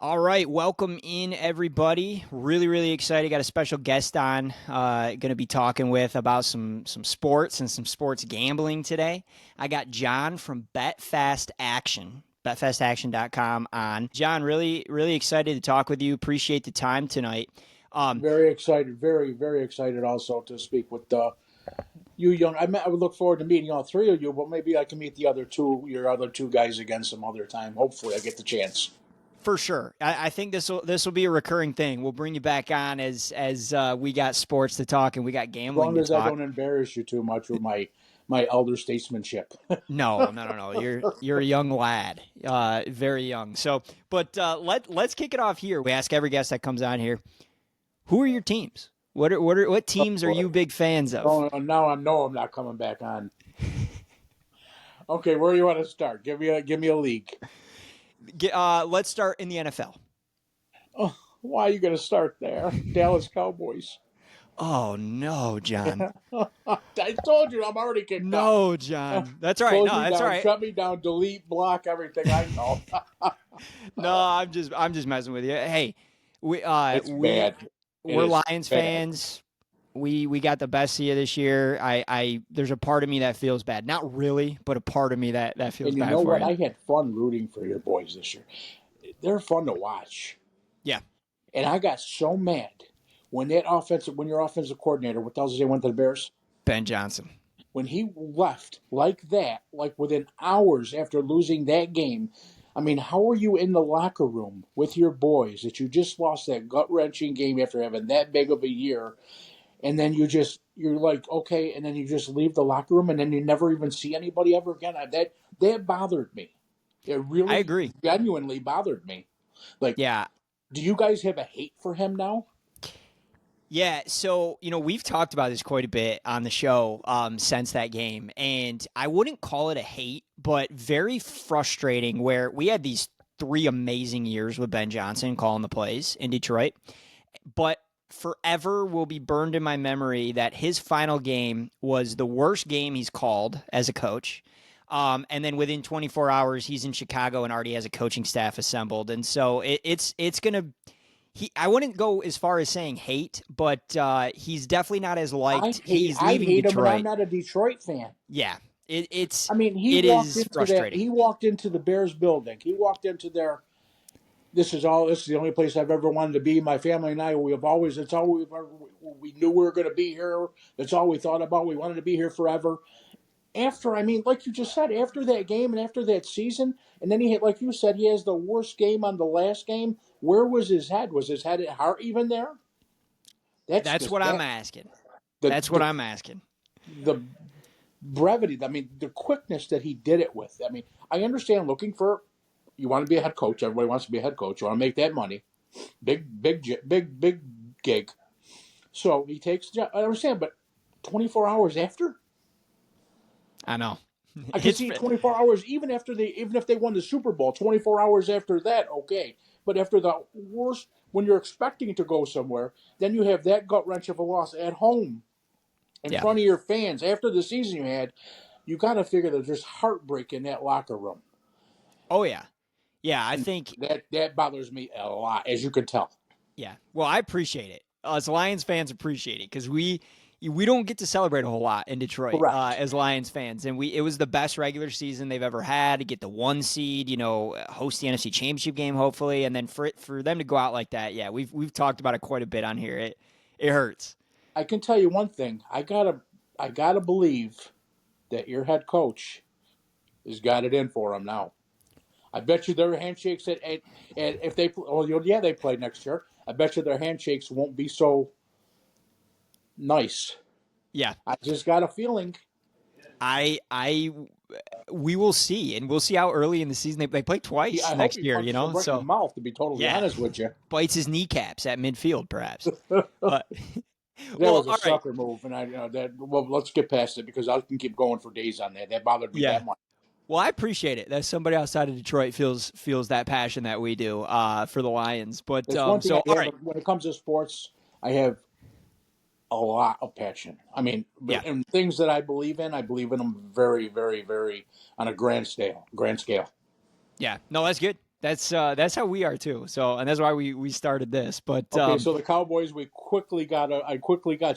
All right, welcome in everybody. Really excited. Got a special guest on. Going to be talking with about some sports and some sports gambling today. I got John from BestFastAction, BestFastAction.com on. John, really excited to talk with you. Appreciate the time tonight. Very excited, very excited also to speak with you young. I would look forward to meeting all three of you, but maybe I can meet your other two guys again some other time. Hopefully, I get the chance. For sure, I think this will be a recurring thing. We'll bring you back on as we got sports to talk and we got As gambling long to as I talk. don't embarrass you too much with my elder statesmanship. No. You're a young lad, very young. So, but let's kick it off here. We ask every guest that comes on here, who are your teams? What teams are you big fans of? Oh, now I know I'm not coming back on. Okay, where do you want to start? Give me a league. Let's start in the NFL. Oh, why are you going to start there? Dallas Cowboys. Oh no, John. I told you I'm already kicked off. No, John. That's all right. Close No, me that's all down, right. shut me down, delete, block everything. I know. No, I'm just messing with you. Hey, we uh It's we bad. It we're is Lions bad. fans. We got the best of you this year. I there's a part of me that feels bad. Not really, but a part of me that feels And you bad know for what? you. I had fun rooting for your boys this year. They're fun to watch. Yeah. And I got so mad when your offensive coordinator, what the hell did he went to the Bears? Ben Johnson. When he left like that, like within hours after losing that game. I mean, how are you in the locker room with your boys that you just lost that gut wrenching game after having that big of a year, and then you're like, okay, and then you just leave the locker room and then you never even see anybody ever again? That bothered me. It I really agree. genuinely bothered me. Like, Yeah. do you guys have a hate for him now? Yeah, so we've talked about this quite a bit on the show since that game, and I wouldn't call it a hate, but very frustrating. Where we had these 3 amazing years with Ben Johnson calling the plays in Detroit, but forever will be burned in my memory that his final game was the worst game he's called as a coach. And then within 24 hours, he's in Chicago and already has a coaching staff assembled, and so it's gonna. I wouldn't go as far as saying hate, but he's definitely not as liked. He's I leaving hate him, but I'm Detroit. not a Detroit fan. Yeah, I mean, it is frustrating. he walked into the Bears building. He walked into their this is the only place I've ever wanted to be. My family and I, it's all we knew we were going to be here. That's all we thought about. We wanted to be here forever. After, I mean, like you just said, after that game and after that season, and then like you said, he has the worst game on the last game. Where was his head? Was his head at heart even there? That's That's just what I'm that asking. the That's what I'm asking. the brevity. I mean, the quickness that he did it with. I mean, I understand looking for. You want to be a head coach. Everybody wants to be a head coach. You want to make that money. Big gig. So he takes. I understand, but 24 hours after, I know. I can It's see 24 hours even if they won the Super Bowl. 24 hours after that, okay. But after the worst, when you're expecting to go somewhere, then you have that gut wrench of a loss at home in yeah. front of your fans after the season you had. You got to figure that there's heartbreak in that locker room. Oh yeah. Yeah, I And think. that bothers me a lot, as you can tell. Yeah. Well, I appreciate it. Us Lions fans appreciate it because we don't get to celebrate a whole lot in Detroit Correct. as Lions fans, and it was the best regular season they've ever had to get the 1 seed, host the NFC Championship game hopefully, and then for them to go out like that, yeah, we've talked about it quite a bit on here. It hurts. I can tell you one thing. I gotta believe that your head coach has got it in for him now. I bet you their handshakes if they yeah, they play next year. I bet you their handshakes won't be so nice. Yeah, I just got a feeling. I we will see, and we'll see how early in the season they play twice I hope next he year. punches him right in the So mouth. To be totally yeah, honest with you, bites his kneecaps at midfield perhaps. that But well, was a all right. sucker move, and let's get past it because I can keep going for days on that. That bothered me Yeah. that much. Well, I appreciate it that somebody outside of Detroit feels that passion that we do for the Lions. But That's one thing so I all have right, when it comes to sports. I have a lot of passion. I mean, yeah, and things that I believe in them very on a grand scale. yeah. No, that's good. That's how we are too. So, and that's why we started this. But Okay, so the Cowboys, I quickly got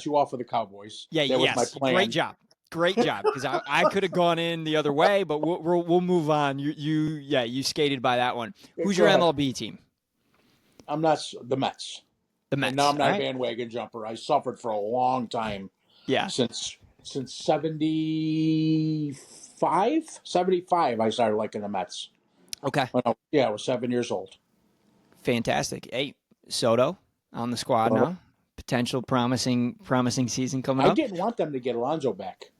you off of the Cowboys. yeah, That was my yes, plan. great job. Because I could have gone in the other way, but we'll move on. Yeah, you skated by that one. Okay, Who's go your ahead. MLB team? I'm not the Mets, The and now Mets. I'm All not a right. bandwagon jumper. I suffered for a long time Yeah. since 75. I started liking the Mets. Okay. Yeah, I was 7 years old. Fantastic. Hey, Soto on the squad So now. Potential promising season coming I up. didn't want them to get Alonso back.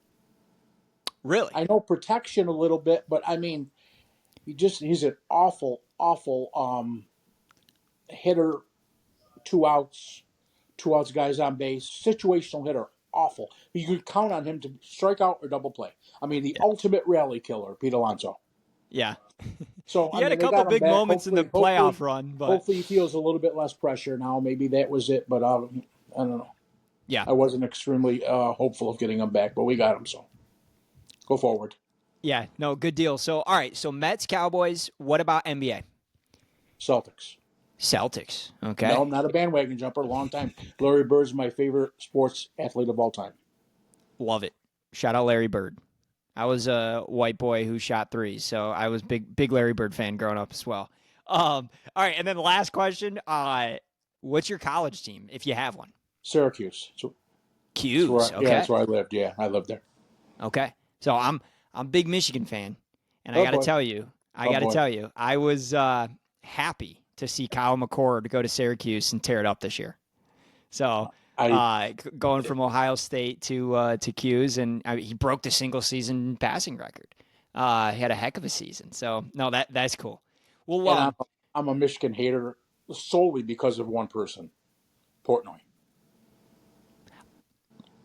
Really? I know protection a little bit, but I mean, he's an awful hitter. 2 outs, 2 outs, guys on base, situational hitter, awful. You could count on him to strike out or double play. I mean, the Yeah. ultimate rally killer, Pete Alonso. Yeah. So He I had a mean, they couple got him big back. moments in the playoff run, but Hopefully, he feels a little bit less pressure now. Maybe that was it, but I don't know. yeah. I wasn't extremely hopeful of getting him back, but we got him. So go forward. Yeah, no, good deal. So, all right, so Mets, Cowboys. What about NBA? Celtics. Celtics. No, Okay, I'm not a bandwagon jumper. Long time. Larry Bird's my favorite sports athlete of all time. love it. Shout out Larry Bird. I was a white boy who shot threes, so I was big Larry Bird fan growing up as well. All right, and then the last question. What's your college team if you have one? Syracuse. Q's. That's Okay, where I lived. Yeah, I lived there. okay. So I'm a big Michigan fan, and Oh boy. I Oh got to boy. tell you, I was happy to see Kyle McCord go to Syracuse and tear it up this year. So I going from Ohio State to Q's, and he broke the single season passing record. He had a heck of a season. So no, that's cool. Well, and I'm a Michigan hater solely because of one person, Portnoy.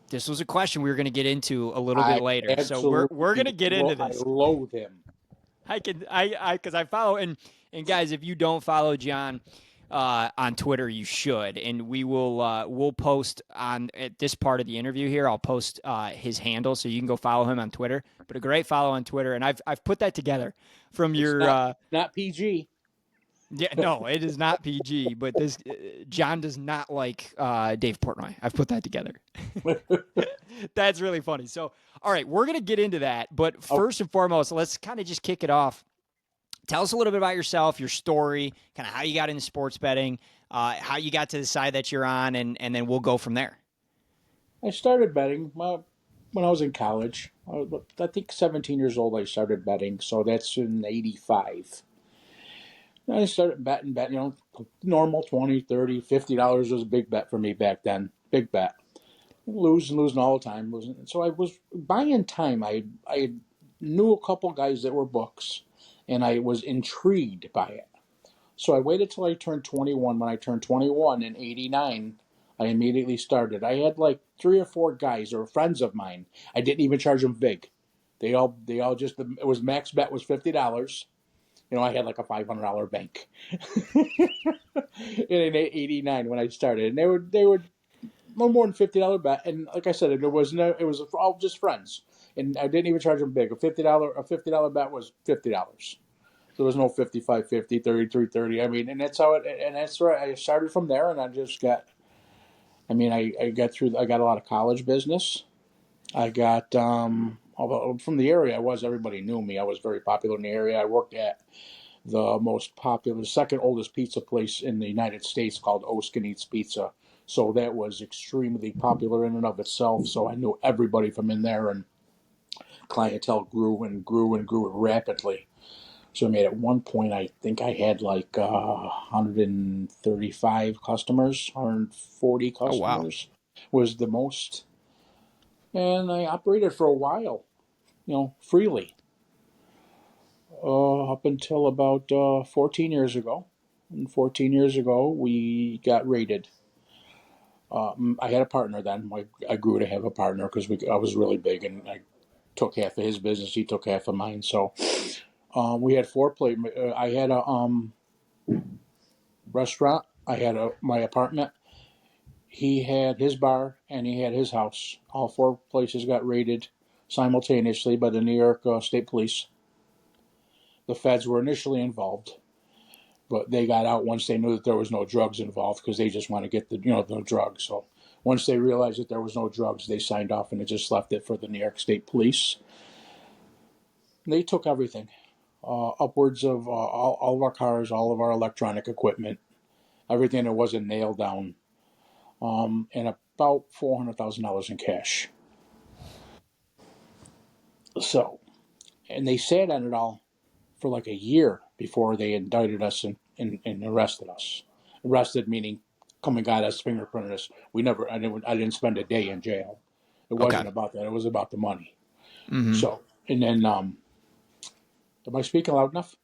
this was a question we were going to get into a little bit later. So we're going to get into I this. loathe him. I because I follow and guys, if you don't follow John on Twitter, you should, and we'll post on at this part of the interview here. I'll post his handle so you can go follow him on Twitter. But a great follow on Twitter, and I've put that together from It's your. not PG. Yeah, no, it is not PG, but this John does not like Dave Portnoy. I've put that together. That's really funny. So, all right, we're gonna get into that, but Oh, first and foremost, let's kind of just kick it off. Tell us a little bit about yourself, your story, kind of how you got into sports betting, how you got to the side that you're on, and then we'll go from there. I started betting when I was in college. I think 17 years old. I started betting, so that's in '85. I started betting. Normal 20, 30, $50 was a big bet for me back then. Big bet. Losing all the time. So I was buying time. I knew a couple guys that were books, and I was intrigued by it. So I waited till I turned 21. When I turned 21 in '89, I immediately started. I had like 3 or 4 guys or friends of mine. I didn't even charge them big. They all just it was max bet was $50. I had like a $500 bank in '89 when I started, and they would no more than $50 bet. And like I said, it was all just friends, and I didn't even charge them big. A $50 bet was $50. There was no 55, 50, 33, 30. I mean, and that's how and that's where I started from there. And I just got, I mean, I got through, I got a lot of college business. I got, although from the area everybody knew me. I was very popular in the area. I worked at the most popular, second oldest pizza place in the United States called Oskin Eats Pizza. So that was extremely popular in and of itself. So I knew everybody from in there, and clientele grew and grew and grew rapidly. So I made at one point, I think I had like 135 customers, 140 Oh wow, customers was the most. And I operated for a while, freely, up until about 14 years ago. And 14 years ago, we got raided. I had a partner then. I grew to have a partner because I was really big, and I took half of his business. He took half of mine. So we had 4 I had a restaurant. I had my apartment. He had his bar, and he had his house. All 4 places got raided simultaneously by the New York State Police. The feds were initially involved. but they got out once they knew that there was no drugs involved because they just want to get the no drugs. So once they realized that there was no drugs, they signed off and it just left it for the New York State Police. They took everything, upwards of all of our cars, all of our electronic equipment, everything that wasn't nailed down, and about $400,000 in cash. So, and they sat on it all for like a year before they indicted us and arrested us. Arrested meaning come and got us, fingerprinted us. I didn't spend a day in jail. It Okay. wasn't about that. It was about the money. Mm-hmm. So, and then, am I speaking loud enough?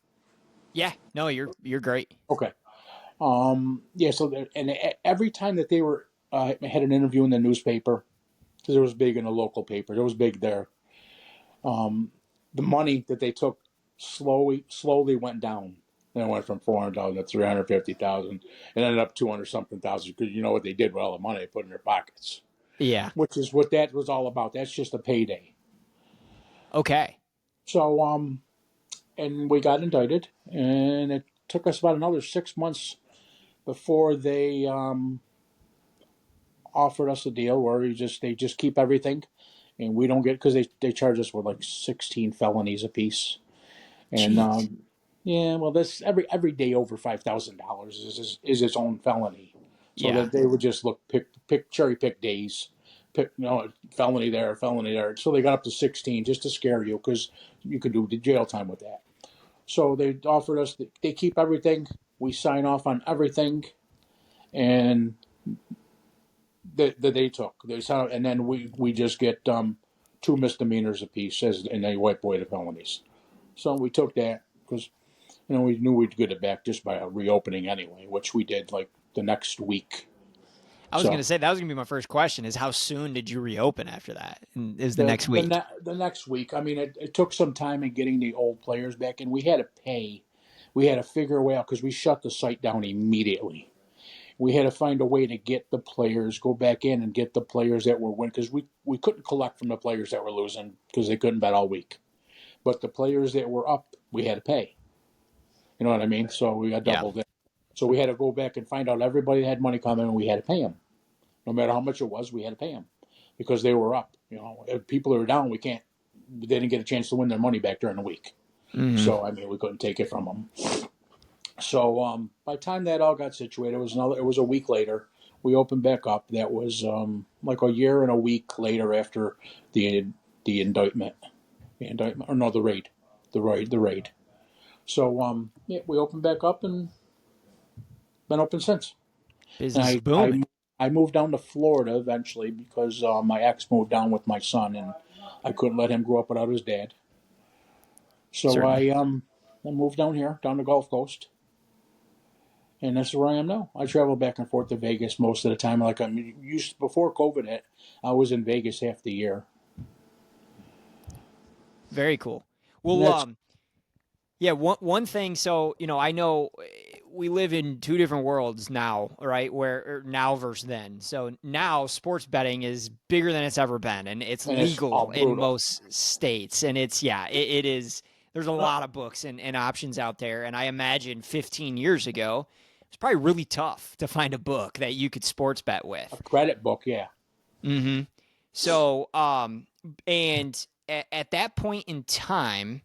Yeah. No, you're great. Okay. Yeah. So, and every time that they were had an interview in the newspaper, because it was big in the local paper, it was big there. The money that they took slowly went down. And it went from 400,000 to 350,000, and ended up 200 something thousand. Because you know what they did with all the money they put in their pockets, Yeah. which is what that was all about. That's just a payday. Okay. So, and we got indicted, and it took us about another 6 months before they offered us a deal where they just keep everything, and we don't get because they charge us with like 16 felonies apiece. And Jeez. yeah, well, this every day over $5,000 is its own felony. So Yeah. that they would just pick cherry pick days, pick felony there, felony there. So they got up to 16 just to scare you because you could do the jail time with that. So they offered us they keep everything. We sign off on everything, and that they took they sign, and then we just get two misdemeanors apiece and they wipe away the felonies. So we took that because we knew we'd get it back just by a reopening anyway, which we did like the next week. I was gonna So say that was gonna be my first question: is how soon did you reopen after that? And is the the next the, week? the next week, I mean, it took some time in getting the old players back, and we had to pay. We had to figure a way out because we shut the site down immediately. We had to find a way to get the players, go back in and get the players that were winning because we couldn't collect from the players that were losing because they couldn't bet all week. But the players that were up, we had to pay. You know what I mean? So we got Yeah. doubled in. So we had to go back and find out everybody that had money coming, and we had to pay them. No matter how much it was, we had to pay them because they were up. If people are down, we can't. They didn't get a chance to win their money back during the week. Mm-hmm. So I mean, we couldn't take it from them. So by the time that all got situated, it was a week later. We opened back up. That was like a year and a week later after the the indictment, or no, the raid. So yeah, we opened back up and been open since. And Business is booming. I moved down to Florida eventually because my ex moved down with my son, and I couldn't let him grow up without his dad. So Certainly. I moved down here, down the Gulf Coast, and that's where I am now. I travel back and forth to Vegas most of the time. Like I'm used before COVID hit, I was in Vegas half the year. Very cool. And Well, that's yeah. One thing. So I know we live in two different worlds now, right? Where now versus then. So now sports betting is bigger than it's ever been, and it's and it's all legal in brutal. most states. And it is. There's a lot of books and options out there. And I imagine 15 years ago, it's probably really tough to find a book that you could sports bet A with. credit book, yeah. Mm-hmm. So, and at that point in time,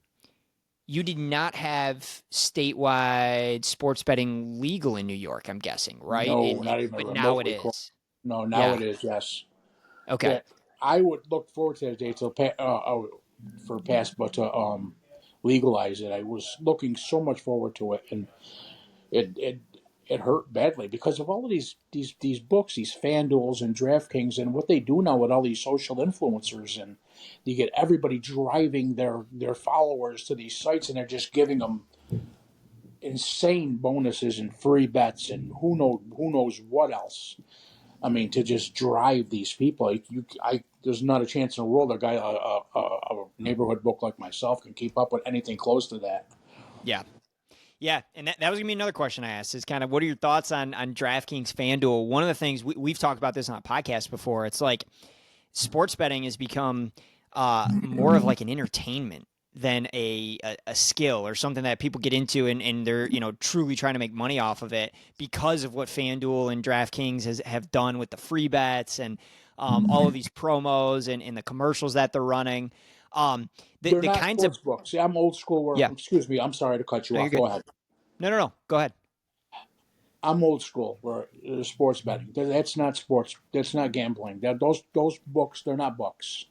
you did not have statewide sports betting legal in New York, I'm guessing, right? No, not even But now it remotely. is. No, now Yeah. it is. Yes. Okay. Yeah, I would look forward to that day for PASPA to legalize it. I was looking so much forward to it, and it it it hurt badly because of all of these books, these FanDuels and DraftKings, and what they do now with all these social influencers, and you get everybody driving their followers to these sites, and they're just giving them insane bonuses and free bets and who knows what else. I mean, to just drive these people, there's not a chance in the world a neighborhood book like myself can keep up with anything close to that. Yeah. Yeah, and that was gonna be another question I asked is kind of what are your thoughts on DraftKings FanDuel? One of the things we've talked about this on a podcast before. It's like sports betting has become more of like an entertainment than a skill or something that people get into and they're truly trying to make money off of it because of what FanDuel and DraftKings have done with the free bets and all of these promos and the commercials that they're running. They're The not kinds of sports books. See, I'm old school. Where, yeah. excuse me, I'm sorry to cut you No, you're off. good. Go ahead. No. Go ahead. I'm old school. Where sports betting. That's not sports. That's not gambling. Those books. They're not books.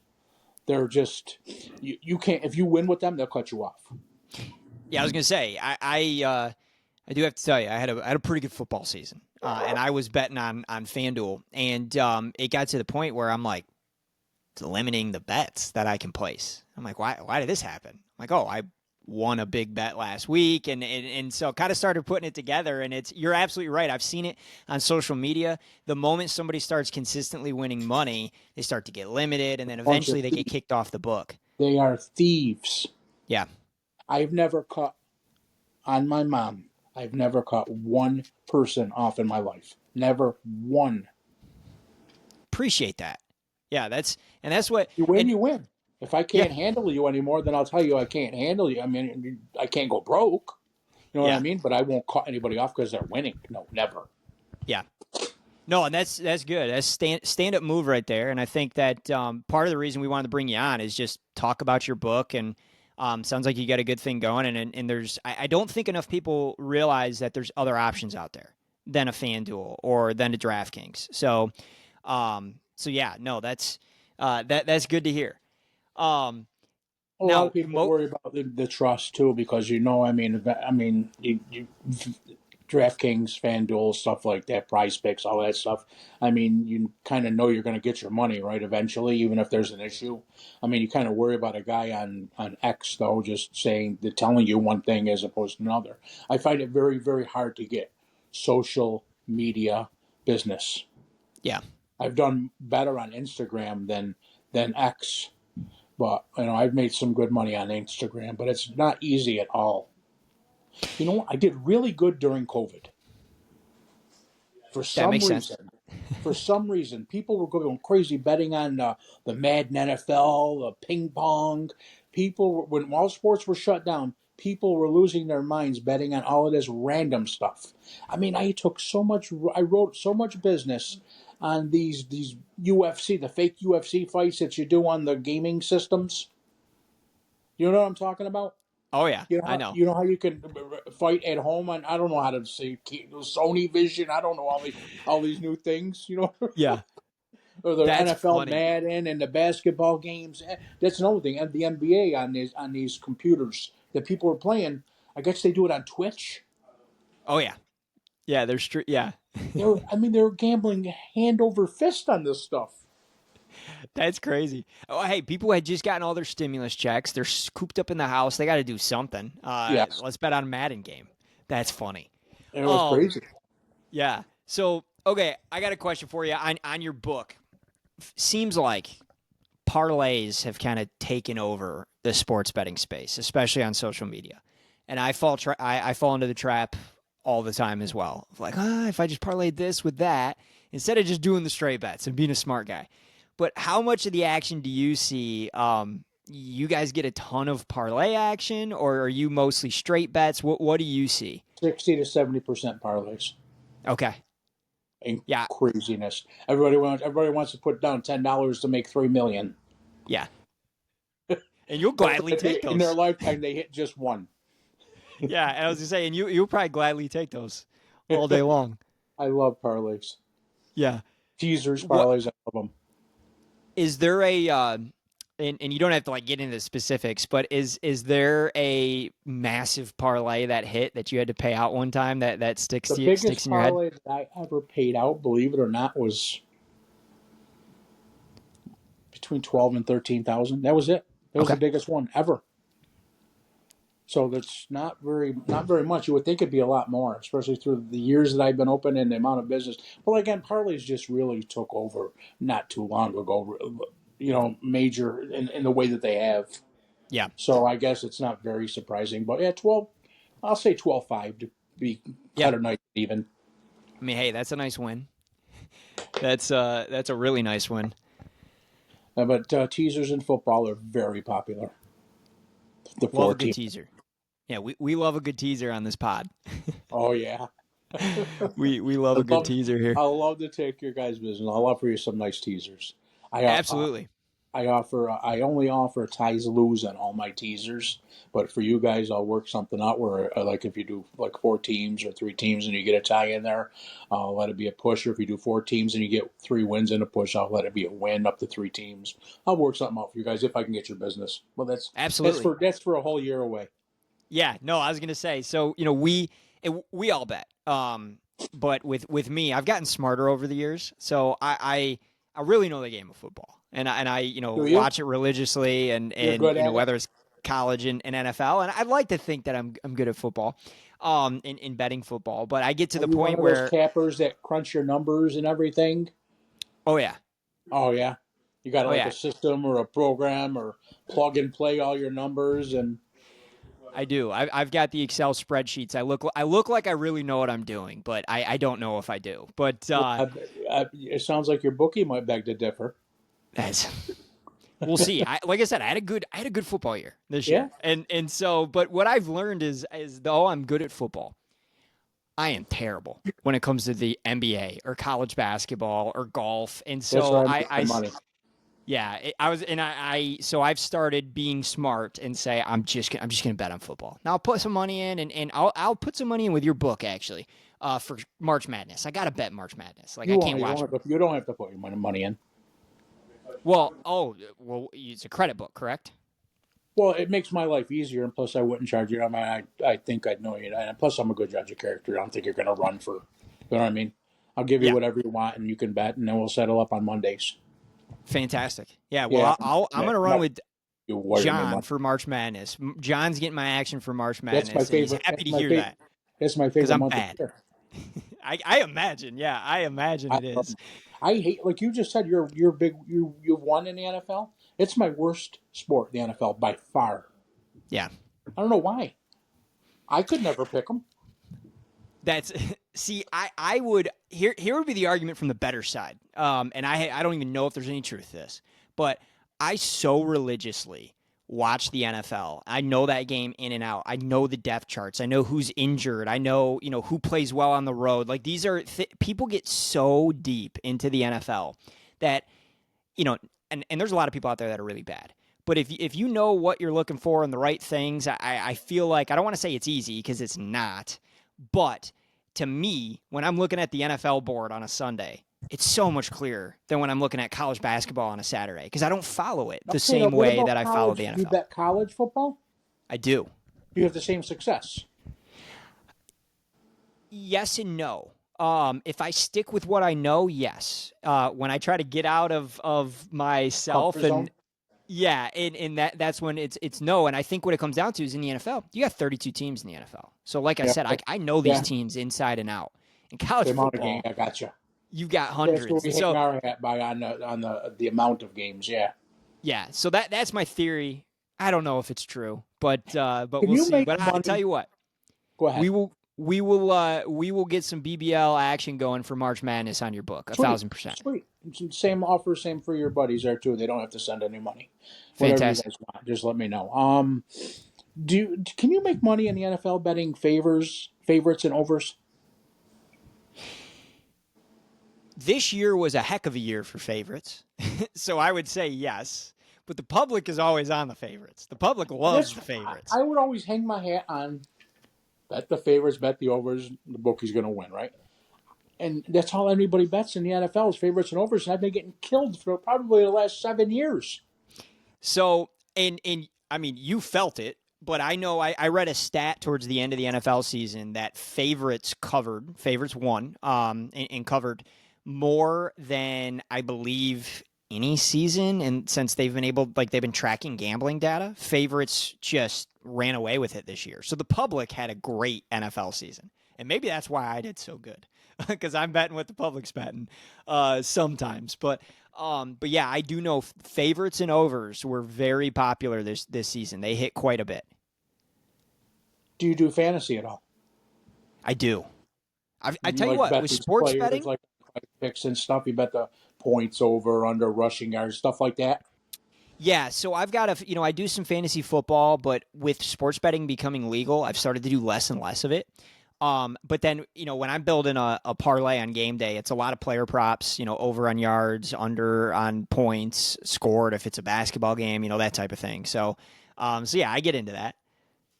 They're just you can't. If you win with them, they'll cut you off. Yeah, I was gonna say I do have to tell you I had a pretty good football season, and I was betting on FanDuel, and it got to the point where I'm like it's limiting the bets that I can place. I'm like, why did this happen? I'm like, oh, I won a big bet last week, and so kind of started putting it together. And you're absolutely right. I've seen it on social media. The moment somebody starts consistently winning money, they start to get limited, and then Bunch of eventually they get thieves. kicked off the book. They are thieves. Yeah, I've never cut on my mom. I've never cut one person off in my life. Never one. appreciate that. Yeah, that's what You win, and you win. If I yeah, can't handle you anymore, then I'll tell you I can't handle you. I mean, I can't go broke. You know what I yeah, mean? But I won't cut anybody off because they're winning. No, never. yeah. No, and that's good. That's stand up move right there. And I think that part of the reason we wanted to bring you on is just talk about your book. And sounds like you got a good thing going. And there's I don't think enough people realize that there's other options out there than a FanDuel or than a DraftKings. So yeah, no, that's good to hear. Um, A lot now, of people worry about the trust too because you DraftKings, FanDuel, stuff like that, Prize Picks, all that stuff. I mean, you kind of know you're going to get your money right eventually, even if there's an issue. I mean, you kind of worry about a guy on X though, just saying telling you one thing as opposed to another. I find it very very hard to get social media business. yeah, I've done better on Instagram than X, but I've made some good money on Instagram, but it's not easy at all. You know what? I did really good during COVID. For that some makes sense. reason, people were going crazy betting on the Madden NFL, the ping pong. When all sports were shut down, people were losing their minds betting on all of this random stuff. I mean, I wrote so much business on these UFC, the fake UFC fights that you do on the gaming systems. You know what I'm talking about? Oh yeah, I know. You know how you can fight at home, and I don't know how to say Sony Vision. I don't know all these new things. Yeah, Or the that's NFL funny. Madden and the basketball games. That's another thing. And the NBA on these computers that people are playing. I guess they do it on Twitch. Oh yeah, yeah. Yeah. They're gambling hand over fist on this stuff. That's crazy. Oh, hey, people had just gotten all their stimulus checks. They're cooped up in the house. They got to do something. Yes, Let's bet on a Madden game. That's funny. and it was Um, crazy. yeah. So, okay, I got a question for you on your book. Seems like parlays have kind of taken over the sports betting space, especially on social media. And I fall into the trap all the time as well. Like, if I just parlayed this with that instead of just doing the straight bets and being a smart guy. But how much of the action do you see? You guys get a ton of parlay action, or are you mostly straight bets? What do you see? 60 to 70% parlays. Okay, And yeah, craziness. Everybody wants to put down $10 to make 3 million. yeah, and you'll But gladly take in their those. lifetime, they hit just one. Yeah, and I was just saying, you'll probably gladly take those all day long. I love parlays. Yeah. Teasers, What parlays, I love them. is there a and you don't have to like get into the specifics, but is there a massive parlay that hit that you had to pay out one time that The sticks biggest in your head? parlay that I ever paid out, believe it or not, was between 12 and 13,000. That was it. That was the Okay. biggest one ever. So that's not very much. You would think it'd be a lot more, especially through the years that I've been open and the amount of business. But again, parlays just really took over not too long ago. Major in the way that they have. Yeah. So I guess it's not very surprising. But yeah, 12. I'll say 12.5 to be Yeah. cut a nice even. I mean, hey, that's a nice win. That's a really nice win. But teasers in football are very popular. The Love a four good team. teaser. Yeah, we love a good teaser on this pod. Oh yeah. We love I a good love teaser here. I love to take your guys' business. I'll offer you some nice teasers. I Absolutely. I only offer ties lose on all my teasers, but for you guys, I'll work something out where like if you do like four teams or three teams and you get a tie in there, I'll let it be a push. Or if you do four teams and you get three wins in a push, I'll let it be a win up to three teams. I'll work something out for you guys if I can get your business. Well, Absolutely. that's for a whole year away. Yeah, no, I was gonna say. So we all bet. But with me, I've gotten smarter over the years. So I really know the game of football, and I Do you? watch it religiously, You're and good at it. whether it's college and NFL, and I'd like to think that I'm good at football, in betting football. But I get to Are the you one point of those where, cappers that crunch your numbers and everything? oh yeah, Oh yeah, you got oh like yeah, a system or a program or plug and play all your numbers and I do. I've got the Excel spreadsheets. I look like I really know what I'm doing, but I don't know if I do. But well, it sounds like your bookie might beg to differ. that's we'll see. Like I said, I had a good football year this Yeah, year, and so, but what I've learned is though I'm good at football, I am terrible when it comes to the NBA or college basketball or golf, and that's where so I make my money. yeah, I was, and so I've started being smart and say I'm just gonna bet on football. Now I'll put some money in, and I'll put some money in with your book actually, for March Madness. I gotta bet March Madness. Like I can't watch. You don't have to put your money in. Well, it's a credit book, correct? Well, it makes my life easier, and plus I wouldn't charge you. I mean, I think I'd know you, and plus I'm a good judge of character. I don't think you're going to run for. You know what I mean? I'll give you Yeah. whatever you want, and you can bet, and then we'll settle up on Mondays. Fantastic. Yeah. Well, Yeah, I'm gonna run with you wire me John money. for March Madness. John's getting my action for March That's my Madness, and he's favorite. happy to hear that That's my because favorite I'm month of bad. the year. I imagine. Yeah, I imagine I it love is. 'em. I hate, like you just said, you're big. You've won in the NFL. It's my worst sport, the NFL, by far. Yeah. I don't know why. I could never pick them. That's see, I would here would be the argument from the better side. And I don't even know if there's any truth to this, but I so religiously watch the NFL. I know that game in and out. I know the depth charts. I know who's injured. I know who plays well on the road. Like these are people get so deep into the NFL that you know, and there's a lot of people out there that are really bad. But if you know what you're looking for and the right things, I feel like I don't want to say it's easy because it's not, but to me, when I'm looking at the NFL board on a Sunday, it's so much clearer than when I'm looking at college basketball on a Saturday because I don't follow it the Okay, same what way about that I follow college? the You NFL. bet college football? I do. You have the same success. Yes and no. If I stick with what I know, yes. When I try to get out of myself Comfort zone. and yeah, and that's when it's no. And I think what it comes down to is in the NFL, you got 32 teams in the NFL. So like I Yeah, said, I know these yeah. teams inside and out. In college The amount of games. football, I got you. you've got That's where hundreds. we hang So our hat by on the amount of games. Yeah. yeah, so that's my theory. I don't know if it's true, but Can we'll you see. make But I tell money? you what, Go we ahead. will we will get some BBL action going for March Madness on your book, a Sweet, 1000%. sweet. Same offer, same for your buddies there too. They don't have to send any money. Whatever you Fantastic. guys want, just let me know. Can you make money in the NFL betting favorites, and overs? This year was a heck of a year for favorites. So I would say yes. But the public is always on the favorites. The public loves That's the favorites. I would always hang my hat on bet the favorites, bet the overs. The bookie's going to win, right? And that's all anybody bets in the NFL is favorites and overs. And I've been getting killed for probably the last 7 years. So, and I mean, you felt it, but I know I read a stat towards the end of the NFL season that favorites won, and covered more than I believe any season. And since they've been tracking gambling data, favorites just ran away with it this year. So the public had a great NFL season. And maybe that's why I did so good because I'm betting what the public's betting, sometimes. But yeah, I do know favorites and overs were very popular this season. They hit quite a bit. Do you do fantasy at all? I do. I You tell you like what, bet with these sports players betting, like picks and stuff. You bet the points over, under, rushing yards, stuff like that. Yeah, so I've got I do some fantasy football, but with sports betting becoming legal, I've started to do less and less of it. But then, when I'm building a parlay on game day, it's a lot of player props, over on yards, under on points, scored if it's a basketball game, that type of thing. So yeah, I get into that.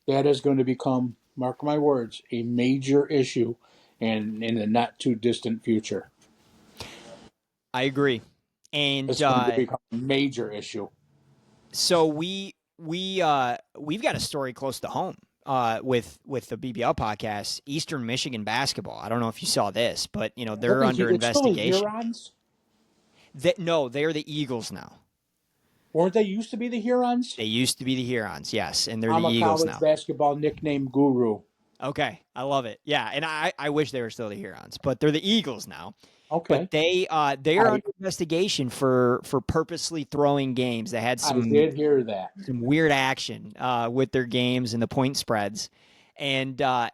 That is going to become, mark my words, a major issue in the not too distant future. I agree. And It's going to become a major issue. so we've got a story close to home with the BBL podcast, Eastern Michigan basketball. I don't know if you saw this, but they're under It's still the investigation. Hurons? No, they're the Eagles now. Weren't they used to be the Hurons? They used to be the Hurons, yes, and they're the I'm a Eagles college now. basketball nickname guru. Okay, I love it. Yeah, and I wish they were still the Hurons, but they're the Eagles now. But Okay. they are I under investigation for purposely throwing games. They had I some did hear that. weird action with their games and the point spreads, and I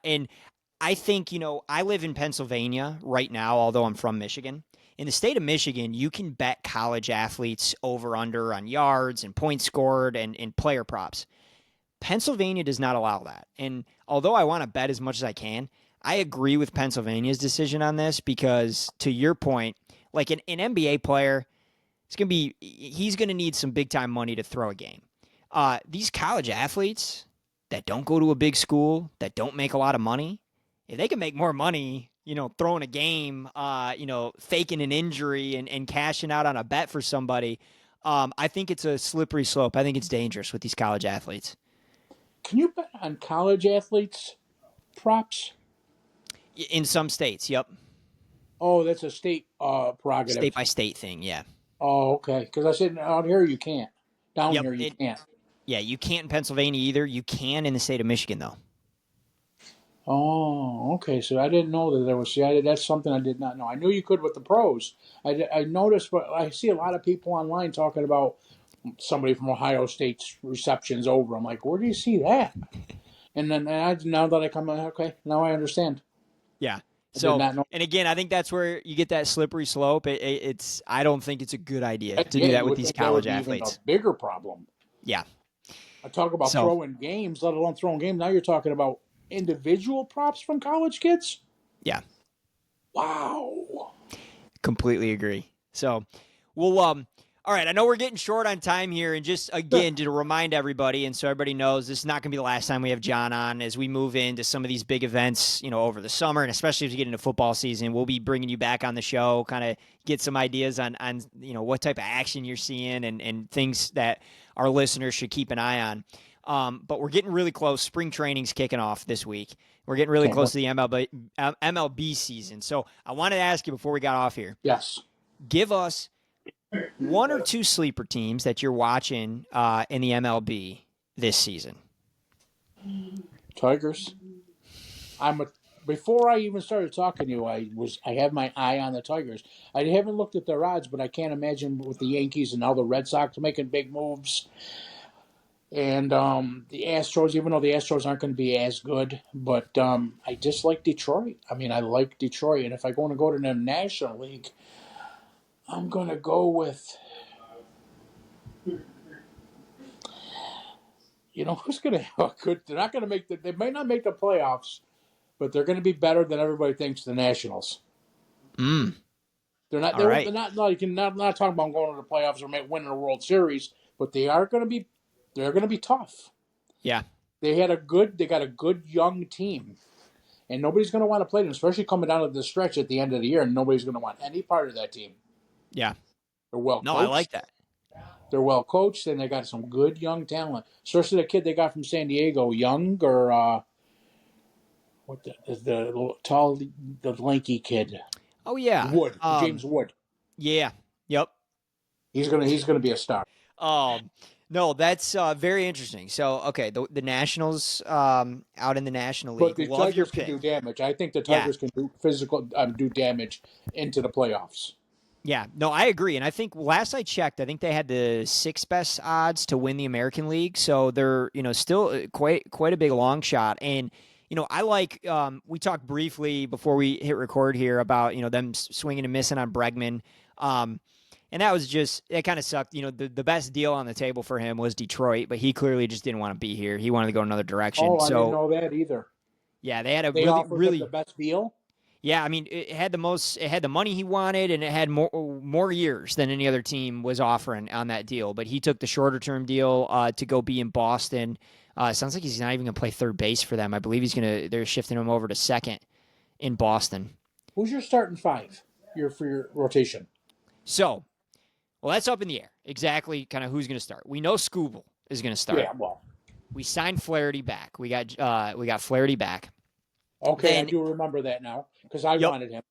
think I live in Pennsylvania right now, although I'm from Michigan. In the state of Michigan, you can bet college athletes over under on yards and points scored and player props. Pennsylvania does not allow that. And although I want to bet as much as I can, I agree with Pennsylvania's decision on this because, to your point, like an NBA player, he's going to need some big time money to throw a game. These college athletes that don't go to a big school, that don't make a lot of money, if they can make more money, throwing a game, faking an injury and cashing out on a bet for somebody, I think it's a slippery slope. I think it's dangerous with these college athletes. Can you bet on college athletes props? In some states, yep. Oh, that's a state State prerogative. by state thing, yeah. Oh, okay. Because I said out here you can't. Down Yep. here you can't. Yeah, you can't in Pennsylvania either. You can in the state of Michigan, though. Oh, okay. So I didn't know that there was. See, that's something I did not know. I knew you could with the pros. I noticed, but I see a lot of people online talking about somebody from Ohio State's receptions over. I'm like, where do you see that? And then now that I come, okay, now I understand. Yeah. I did So, not know. and again, I think that's where you get that slippery slope. I don't think it's a good idea to Yeah, do that you with would these think that would college be even a athletes. bigger problem. Yeah. I talk about So, throwing games, let alone throwing games. Now you're talking about individual props from college kids. yeah, Wow. completely agree. So, well, all right. I know we're getting short on time here, and just Sure. again to remind everybody, and so everybody knows, this is not going to be the last time we have John on as we move into some of these big events, over the summer, and especially as we get into football season. We'll be bringing you back on the show, kind of get some ideas on what type of action you're seeing and things that our listeners should keep an eye on. But we're getting really close. Spring training's kicking off this week. We're getting really Can't close wait. to the MLB season. So I wanted to ask you before we got off here, Yes. give us one or two sleeper teams that you're watching in the MLB this season. Tigers. I'm a before I even started talking to you, I have my eye on the Tigers. I haven't looked at their odds, but I can't imagine with the Yankees and now the Red Sox making big moves. And the Astros, even though the Astros aren't going to be as good, but I just like Detroit. I mean, I like Detroit, and if I want to go to the National League, I'm going to go with, who's going to have a good. They're not going to make the. They may not make the playoffs, but they're going to be better than everybody thinks. The Nationals. Mm. They're not. All right. They're not. Like not talking about going to the playoffs or winning a World Series, but they are going to be. They're going to be tough. Yeah. They got a good young team. And nobody's going to want to play them, especially coming down to the stretch at the end of the year. And nobody's going to want any part of that team. Yeah. They're well No, I like coached. that. They're well coached, and they got some good young talent. Especially the kid they got from San Diego, Young or the tall, the lanky kid, Oh yeah. Wood, James Wood. Yeah. Yep. He's gonna be a star. No, that's very interesting. So, okay, the Nationals out in the National But League. the Love your Tigers can pick. do damage. I think the Yeah. Tigers can do damage into the playoffs. Yeah, no, I agree, and I think last I checked, I think they had the sixth best odds to win the American League, so they're still quite a big long shot. And I like we talked briefly before we hit record here about them swinging and missing on Bregman, And it kind of sucked. You know, the best deal on the table for him was Detroit, but he clearly just didn't want to be here. He wanted to go another direction. Oh, I didn't So know that either. yeah, they had a They really, offered him the really, best deal. yeah. I mean, it had the money he wanted, and it had more years than any other team was offering on that deal. But he took the shorter term deal to go be in Boston. Sounds like he's not even going to play third base for them. I believe they're shifting him over to second in Boston. Who's your starting five? For your rotation. So, well, that's up in the air. Exactly, kind of who's going to start. We know Scooble is going to start. Yeah, well, We signed Flaherty back. We got Flaherty back. okay, I Then, do remember that now because I yep. wanted him.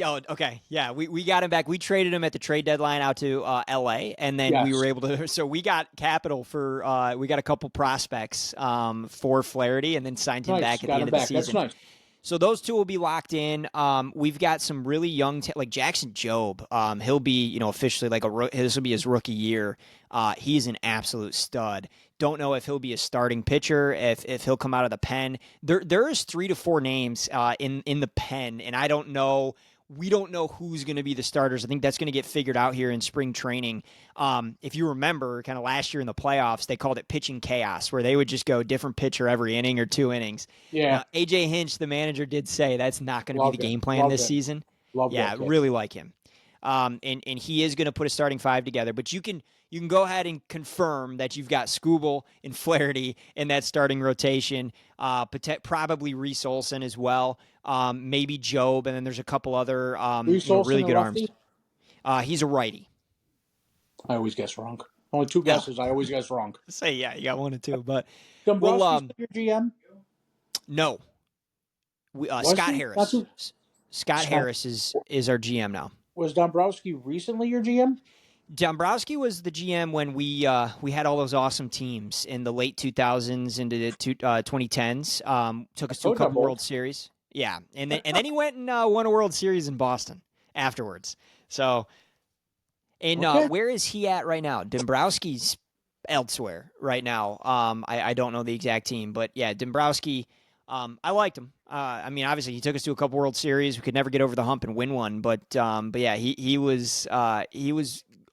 Oh, okay. Yeah, we got him back. We traded him at the trade deadline out to L.A., and then we were Yes, able to. So we got capital for. We got a couple prospects for Flaherty, and then signed him nice. back at the Got end him of the back. That's season. nice. So those two will be locked in. We've got some really young, like Jackson Jobe. He'll be, officially like this will be his rookie year. He's an absolute stud. Don't know if he'll be a starting pitcher, if he'll come out of the pen. There is 3 to 4 names in the pen, and I don't know. We don't know who's going to be the starters. I think that's going to get figured out here in spring training. If you remember, kind of last year in the playoffs, they called it pitching chaos, where they would just go different pitcher every inning or 2 innings. Yeah, Now, AJ Hinch, the manager, did say that's not going to be the loved it. game plan Loved this it. season. Loved Yeah, that kid. really like him. And he is going to put a starting 5 together. But you can go ahead and confirm that you've got Scooble and Flaherty in that starting rotation. Probably Reese Olson as well. Maybe Jobe, and then there's a couple other Reese really Olson, a good arms. lefty. He's a righty. I always guess wrong. Only 2 Yeah, guesses. I always guess wrong. say yeah, you got 1 or 2, but well, Dombrowski's your GM. no, Was Scott he? Not Harris. too. Scott Scott, Harris is our GM now. was Dombrowski recently your GM? Dombrowski was the GM when we had all those awesome teams in the late 2000s into the 2010s. Took us to a Told you I'm couple World old. Series. Yeah, and then he went and won a World Series in Boston afterwards. So, and Okay. where is he at right now? Dombrowski's elsewhere right now. I don't know the exact team, but yeah, Dombrowski. I liked him. I mean, obviously, he took us to a couple World Series. We could never get over the hump and win one, but yeah, he was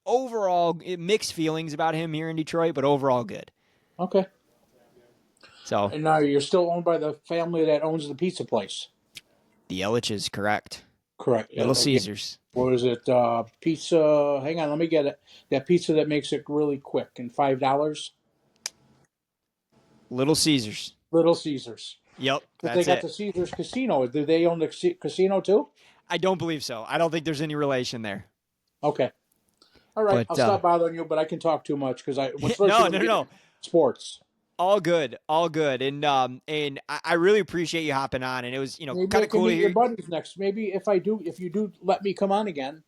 overall mixed feelings about him here in Detroit, but overall good. Okay. So And now you're still owned by the family that owns the pizza place. the Ellich is correct. Correct. Little Yeah. Caesars. What is it? Pizza. Hang on, let me get it. That pizza that makes it really quick and $5. Little Caesars. Little Caesars. Yep, But they that's got it. the Caesars Casino. Do they own the casino too? I don't believe so. I don't think there's any relation there. Okay. All right. I'll But stop bothering you, but I can talk too much because no. Sports. All good, all good, and I really appreciate you hopping on, and it was Maybe kind I of can cool to meet your hear. buddies next. Maybe if you do let me come on again,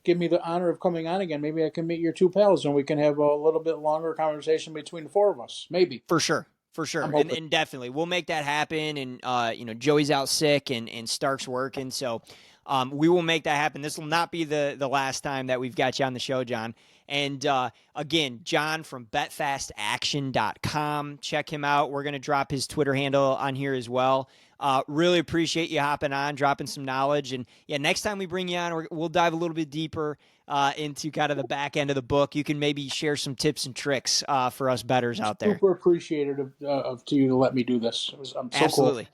give me the honor of coming on again. Maybe I can meet your 2 pals and we can have a little bit longer conversation between the 4 of us. Maybe. For sure. I'm And hoping. definitely we'll make that happen. And Joey's out sick and Stark's working. So we will make that happen. This will not be the last time that we've got you on the show, John. And again, John from BestFastAction.com. Check him out. We're going to drop his Twitter handle on here as well. Really appreciate you hopping on, dropping some knowledge. And yeah, next time we bring you on, we'll dive a little bit deeper into kind of the back end of the book. You can maybe share some tips and tricks for us bettors out there. Super appreciative of to you to let me do this. I'm so cool. Absolutely.